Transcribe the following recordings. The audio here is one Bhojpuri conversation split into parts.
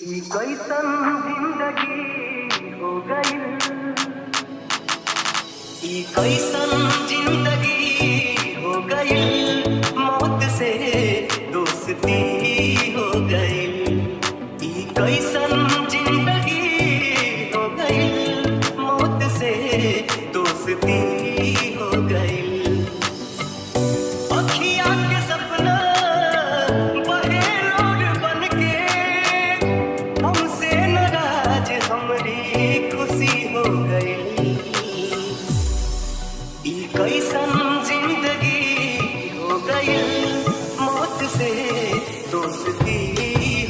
ई कैसन जिंदगी हो गई, ई कैसन जिंदगी हो गई, मौत से दोस्ती हो गई। ई कैसन जिंदगी हो गई, मौत से दोस्ती हो गई। अखियाँ के सपना बहे रोड बनके, हमसे नाराज हमरी खुशी हो गई। ई कैसन जिंदगी हो गई, मौत से दोस्ती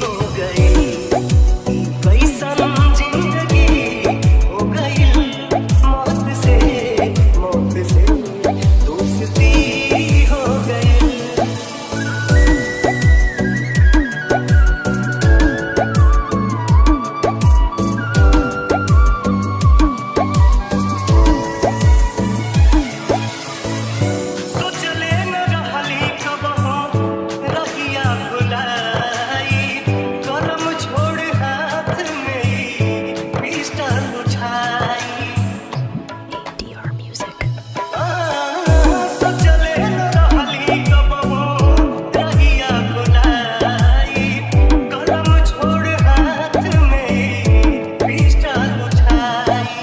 हो गई। ई कैसन जिंदगी हो गई, मौत से दोस्ती हो गई। सोचले न रहली कबहू रहिया भुलाई, कलम छोड़ हाथ में पिस्टल उठाई। ADR Music. सोचले न रहली कबहू रहिया भुलाई, कलम छोड़ हाथ में पिस्टल उठाई।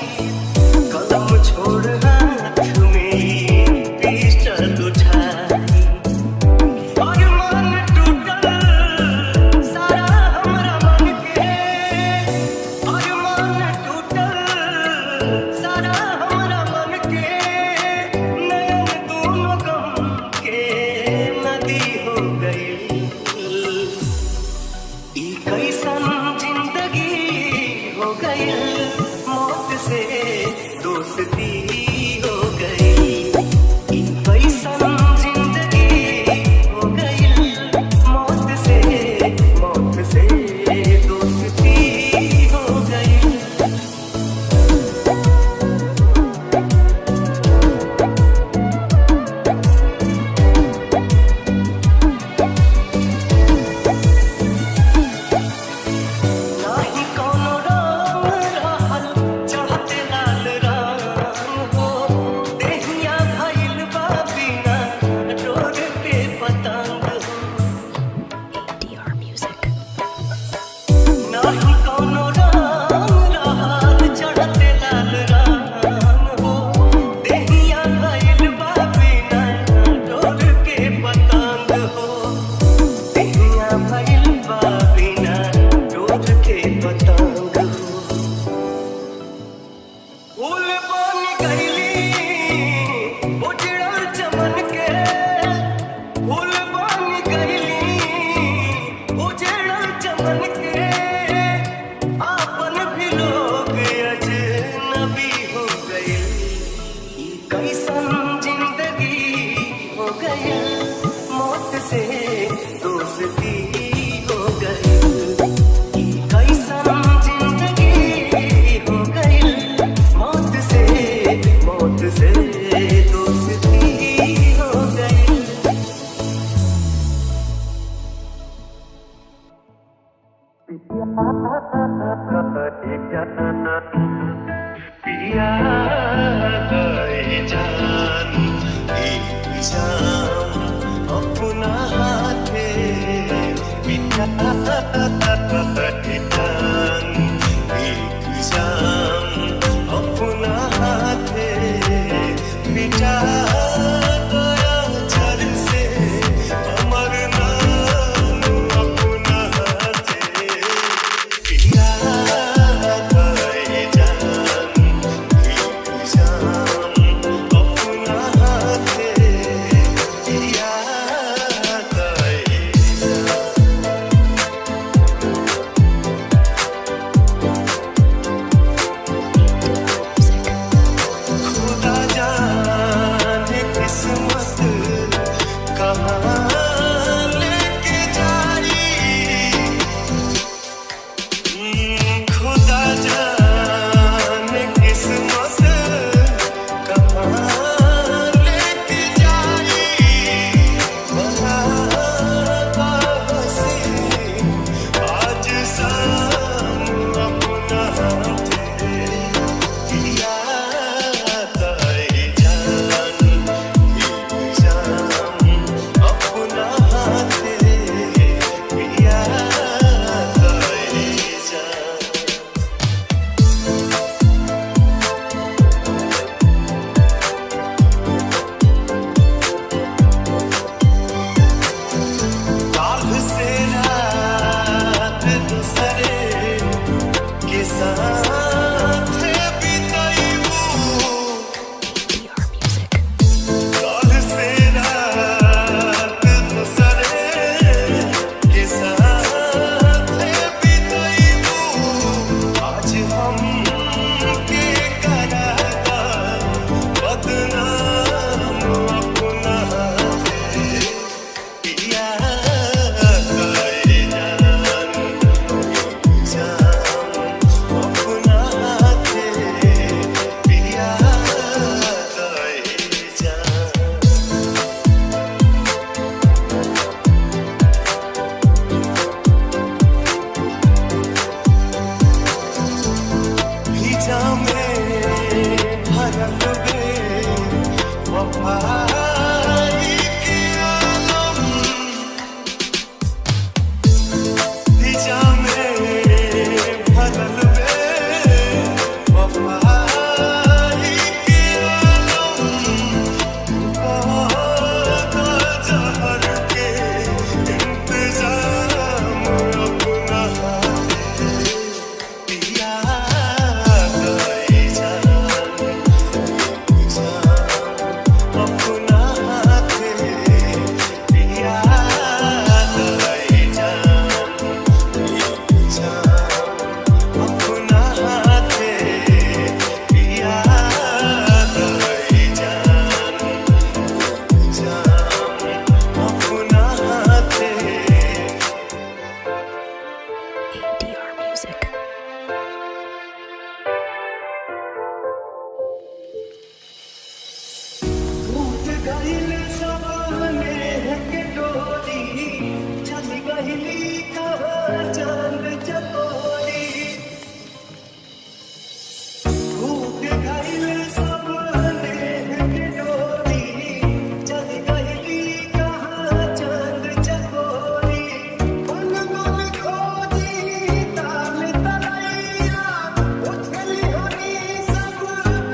कलम छोड़ हाथ में पिस्टल उठाई। अरमान टूटल सारा हमरा मन के, अरमान टूटल सारा हमरा मन के, नयन दोनों गम के नदी हो गई। ई कैसन जिंदगी हो गई, मौत से दोस्ती हो गई। ई कैसन जिंदगी हो गई, मौत से दोस्ती हो गई। नाही कौनो रंग रहल चढ़ते लाल रंग हो, देहिया भइल बा बिना डोर पे पतंग हो। ADR Music. नाही कौनो रंग रहल चढ़ते लाल रंग हो, देहिया भइल बा बिना डोर के पतंग हो। देहिया भइल बा बिना डोर के पतंग हो। फूल बन गइली उजड़ल चमन के, फूल बन गइली उजड़ल चमन के, आपन भी लोग अजनबी हो गए। ई कैसन जिंदगी हो गई, मौत से दोस्ती हो गई। ई कैसन जिंदगी हो गई, मौत से दोस्ती हो गई। पिया जान एक जान अपना हाथे पिता जान एक जान अपना हाथे मिटा गया जल से अमर नाम अपना हाथे पिया जान एक जान अपना हाथे पिया जान। कहली कहाँ चांद चकोरी टूट गइल सब नेह के डोरी चल कहली कहाँ चांद चकोरी बन बन खोजी ताल तलैया उछली हनी सब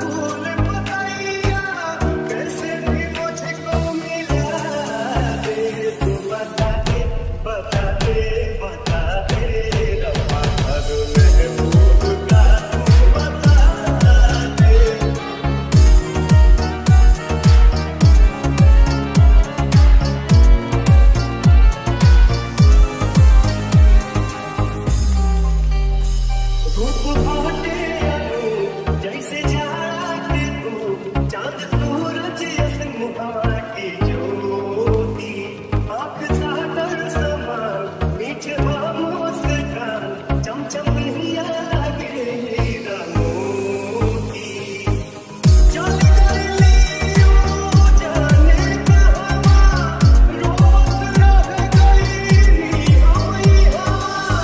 फूल पतैया कैसे भी मुझको मिला दे तू बता दे बता दे बता दे रब्बा हर महबूब का तू बता दे धूप बाटे आलू जैसे जाड़ा के तू चांद सूरज यस मुहा की ज्योति आँख सागर समान मीठे बाहों से कान चमचम हिया लगे हीरा मोती चल गइली यूं जाने कहवा रोत रह गइली होई हवा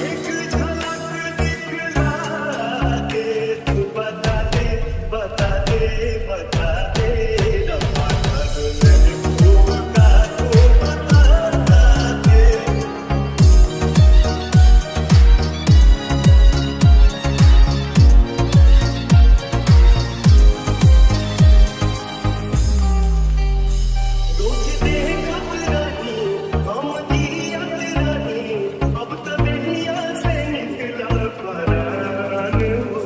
एक झलक दिखला दे तू बता दे बता दे बता दे रब्बा हर महबूब का तू बता दे रोज देखत रही हम जियत रही अब त बेहिया से निकला परान हो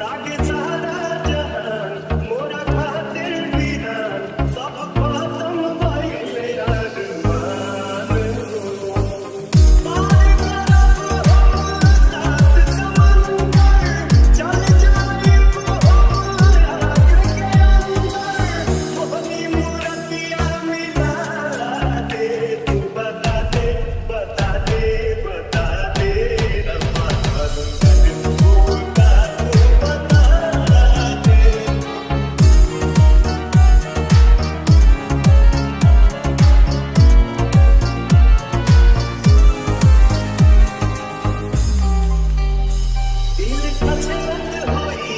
लागे सारा जहान मोरा खातिर वीरान सब खत्म भइल अरमान हो पार करब हम सात समंदर चल जाइब हम आग के अंदर मोहनी मूरतिया मिला दे तू बता दे बता दे बता दे रब्बा हर महबूब का तू बता दे दिल अचरत होई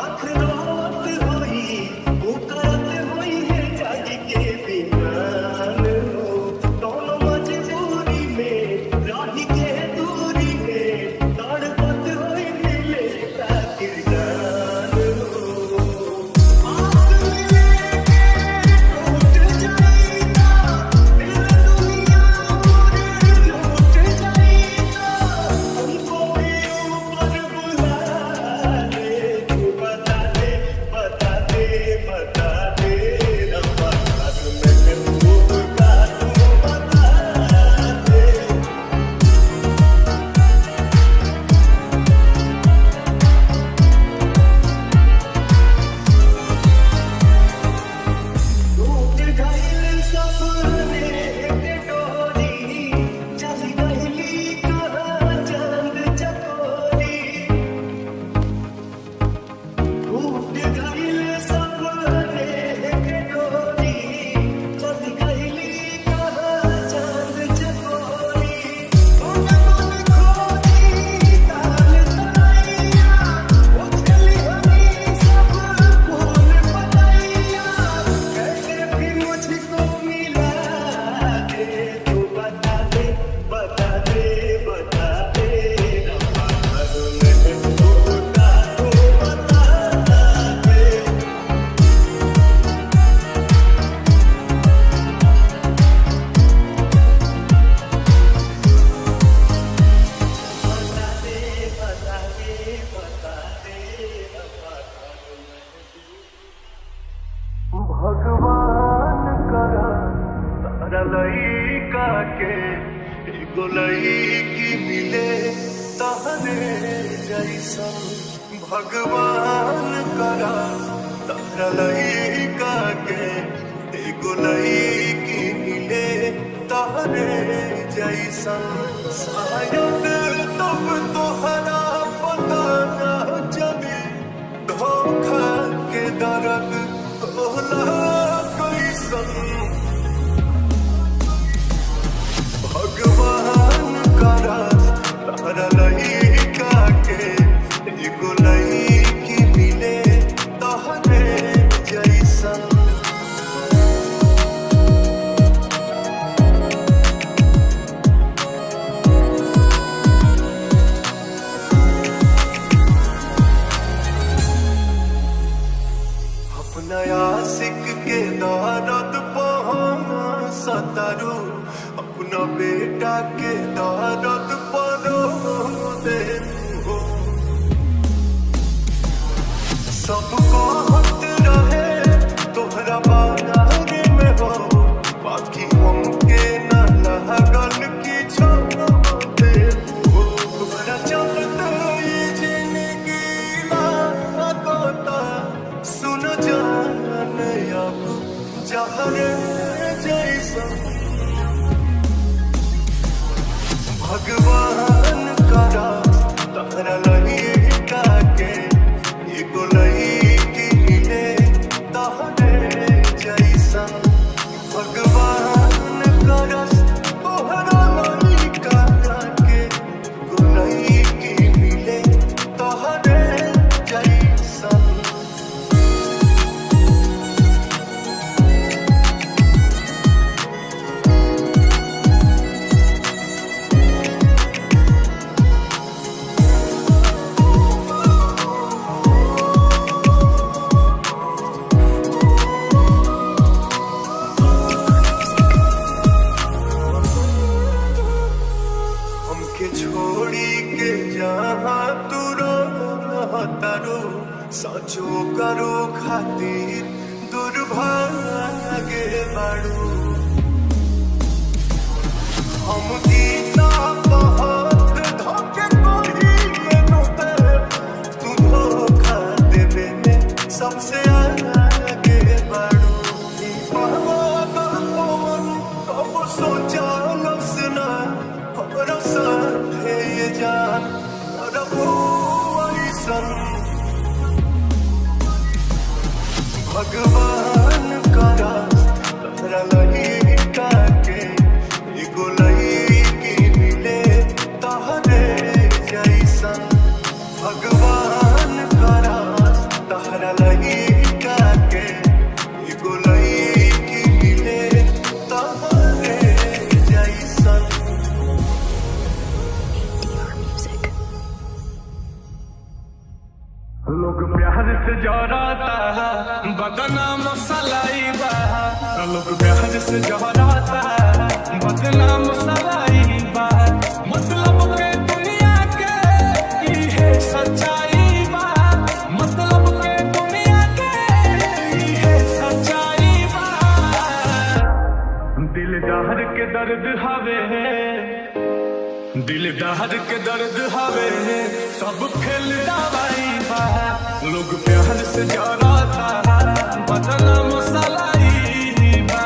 आँख रोवत होई पुकारत होई है जाग के बीमार हो दोनों मजबूरी में राही के दूरी में तड़पत होई मिले खातिर जान हो आस मिले के टूट जाईता दिल दुनिया मोर लूट जाईता हमको ऊपर बुला दे तू बता दे बता दे बता दे रब्बा हर महबूब का तू बता दे टूट गइल सपने के डोरी चल गइली कहाँ चांद चकोरी टूट गइल सपने के डोरी चल गइली कहाँ चांद चकोरी बन बन खोजी ताल तलैया उछली हनी सब फूल पतैया कैसे भी मुझको मिला दे तू बता दे बता दे बता दे रब्बा हर महबूब का तू बता दे बता दे बता दे बता दे रब्बा हर महबूब भगवान करा तारा लइका के एगो लइकी मिले तहरे जैसन भगवान करा तारा लइका के एगो लइकी मिले तहरे जैसन शायद तब तोहरा पता न चले धोखा के दर्द होला कैसन भगवान भारत परो दे हो सबको हक रहे तोहरा बारे में हो बाकी हमके ना लागल की छोड़े हो तोहरा चलते ये जिंदगी लागता सुन जान अब जहर जैसा भगवान करा तहरा लही काके एगो लईकी मिले तहरे जैसा भगवान करा तोहरा लही काके एगो लईकी मिले तहरे जैसा हमके छोड़ी के जहाँ तू रहतारो सचो करो खातिर दुर्भाग्य बाड़ू हम गीता बहुत धोखे कोई नोते तू धोखा देवे में सबसे आगे बाड़ू ई पागल पवन अब सोचा लसना हमरा साथे ये जान रबो ऐसन भगवान करा तहरा लही काके एगो लईकी मिले तहरे जैसन भगवान करा तहरा लही काके एगो लईकी मिले तहरे जैसन ADR Music. लोग प्यार से जराता बदनाम सलाइबा लोग प्यार से जराता बदनाम सलाइबा मतलब के दुनिया के इहे सच्चाई बा मतलब के दुनिया के इहे सच्चाई बा दिलदार के दर्द हवे दिलदार के दर्द हवे सब फेल दवाई बा लोग प्यार से जराता बदनाम सलाई बा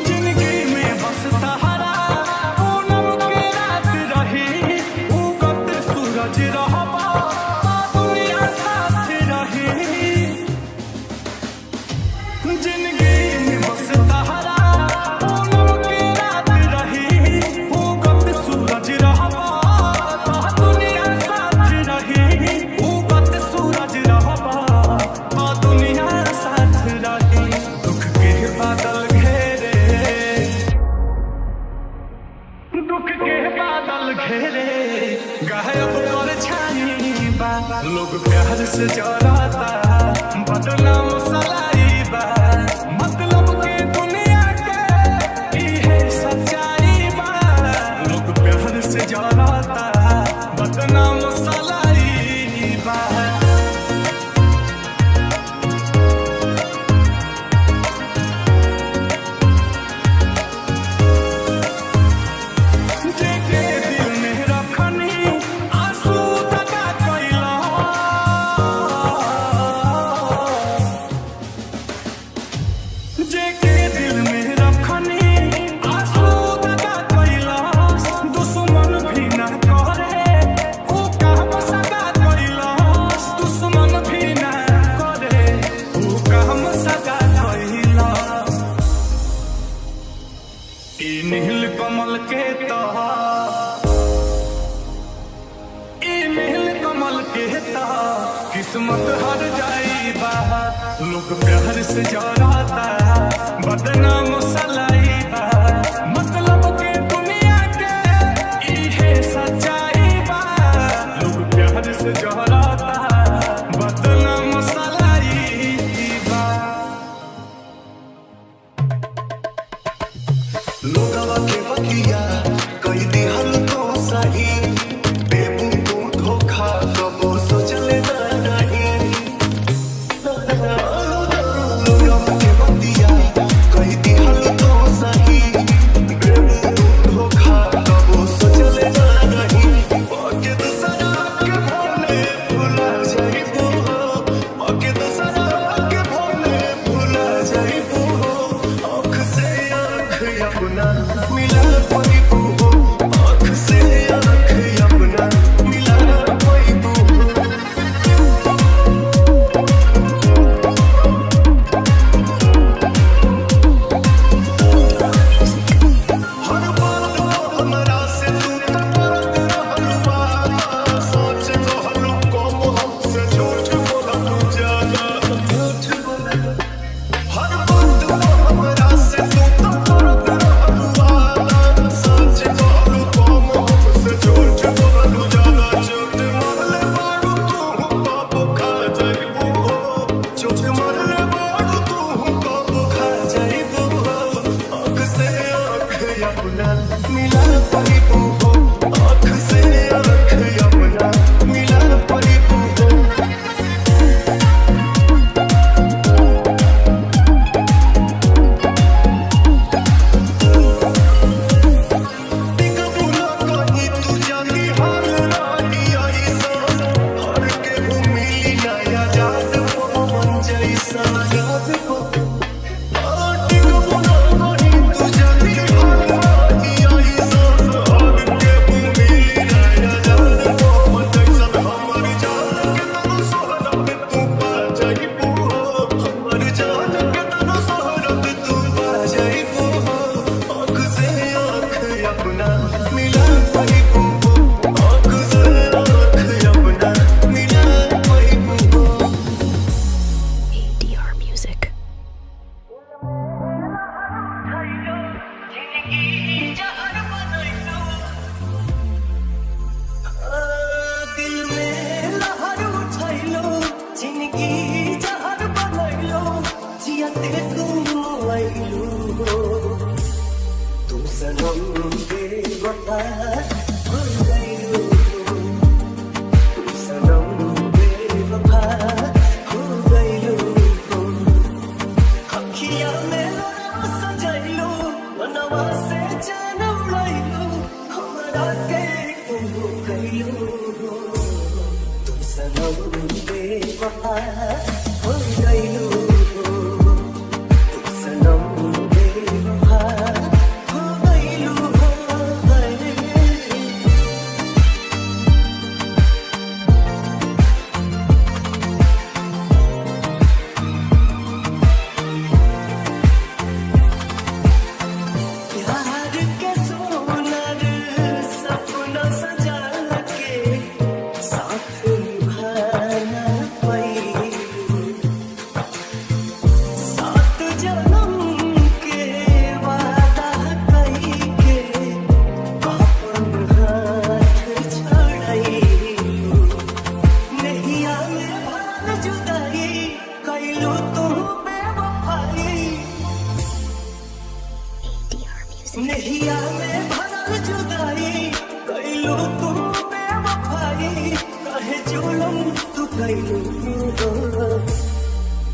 जिंदगी में बस तहरा पूनम के रात रही उगत सूरज रहबा दुनिया साथ रही जिंदगी में बस तहरा पूनम के रात रही उगत सूरज रहबा दुनिया साथ रही उगत सूरज रहबा दुनिया साथ रही दुख के बादल घेरे दुख के बादल घेरे गायब कर छाई बा लोग प्यार से जराता बदनाम सलाई बा मतलब के दुनिया के इहे सच्चाई बा लोग प्यार से जराता बदनाम सलाई बा जेके दिल में रखनी आंसू दगा कइला जेके दिल में रखनी आंसू दगा कइला दुश्मन भी ना करे ऊ काम सगा कइला दुश्मन भी ना करे ऊ काम सगा कइला ई नील कमल के तहा ई नील कमल के तहा किस्मत हार जाई बा लोग प्यार से जराता बदनाम सलाई बा मतलब के दुनिया के इहे सच्चाई बा लोग प्यार से जराता बदनाम हो गइलू तू सनम बेवफा हो गइलू प्यार के सोनर सपना सजा के साथ निभाना पैलू सात जन्म के वादा कई के अपन हाथ छड़ाईलू नैया में भान जुदाई कैलू तू बेवफाई ADR Music. नैया में भरल जुदाई कैलू तू बेवफाई कहे जुलम तू कैलू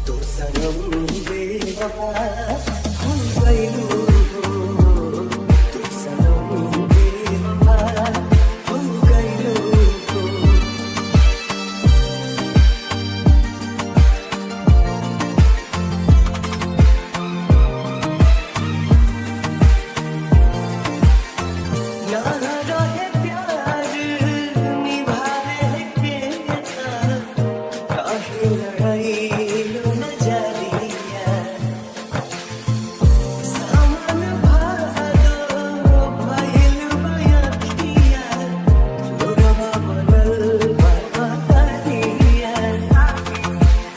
तू सनम बेवफा हो गइलू तू सनम बेवफा हो गइलू ना रहे प्यार निभावे के काहे लड़ाईलू नजरिया सामन भादो भइल बयखिया चोरवा बनल बकरिया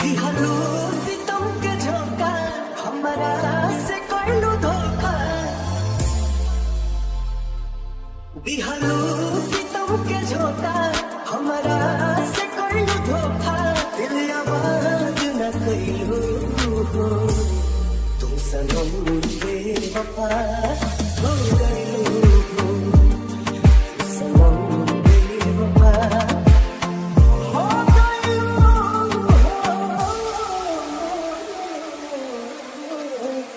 दिहलू सितम के झोंका हमरा से कैलू धोखा दिहलू सितम के झोंका हमरा से कैलू धोखा दिल आवाज न कैलू तू सनम बेवफा हो गइलू तू सनम बेवफा हो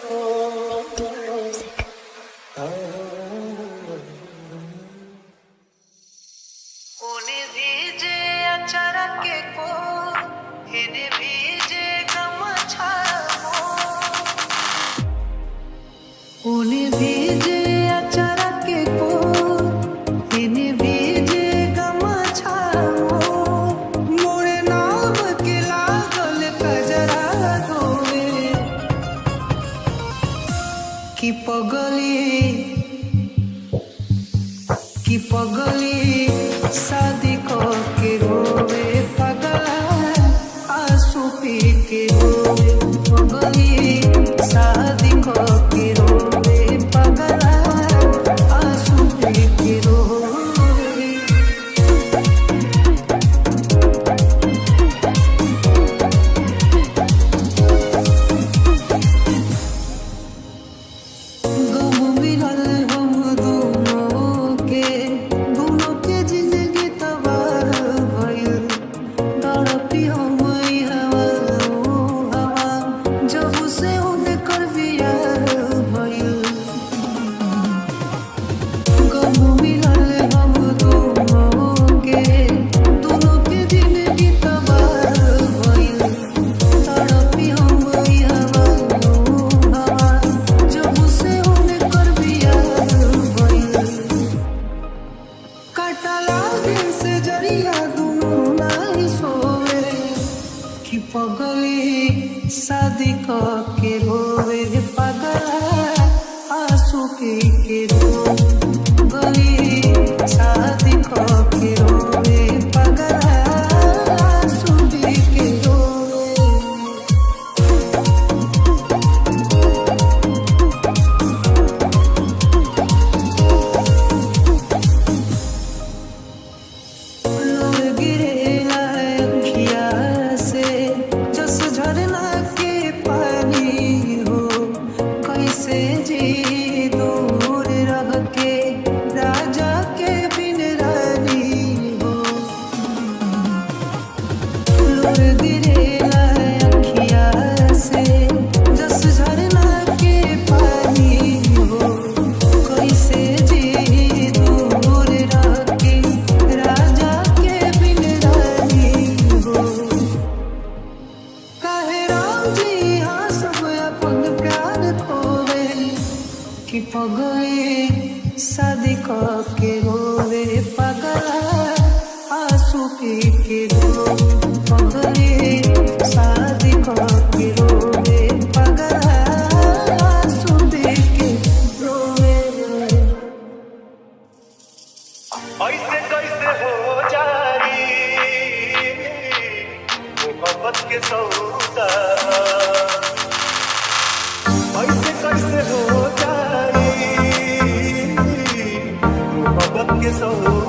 ADR Music. उने भीजे अचारा के को इने भीजे गमछाओ उने भीजे अचारा के को इने भीजे गमछाओ मोरे नाम के लागल कजरा दोवे कि पगली शादी के रोवे पगला आंसू पी के रोवे पगली शादी के रोवे पगला आंसू पी के रोवे गम मिलल हम दोनों के जिंदगी तबाह भइल तड़पी हम ई हवा ओ हवा जब से उनकर बियाह भइल गम मिलल हम दोनों के जिंदगी तबाह भइल तड़पी हम ई हवा ओ हवा जब से उनकर बियाह भइल कटला दिन से जरिया दुनू नाही सोवे कि पगली शादी के रोवे पगला आंसू पी के रोवे पगली शादी के रोवे पगला आंसू पी के रोवे लोर गिरेला अखिया से जस झरना के पानी हो कैसे जी दूर रह के राजा के बिन रानी कि पगले शादी के रोवे पगला आंसू पी के रो पगले शादी के रोवे पगला आंसू पी के रोवे ऐसे कैसे हो जारी मोहब्बत के सौदा ऐसे कैसे हो जारी मोहब्बत के सौदा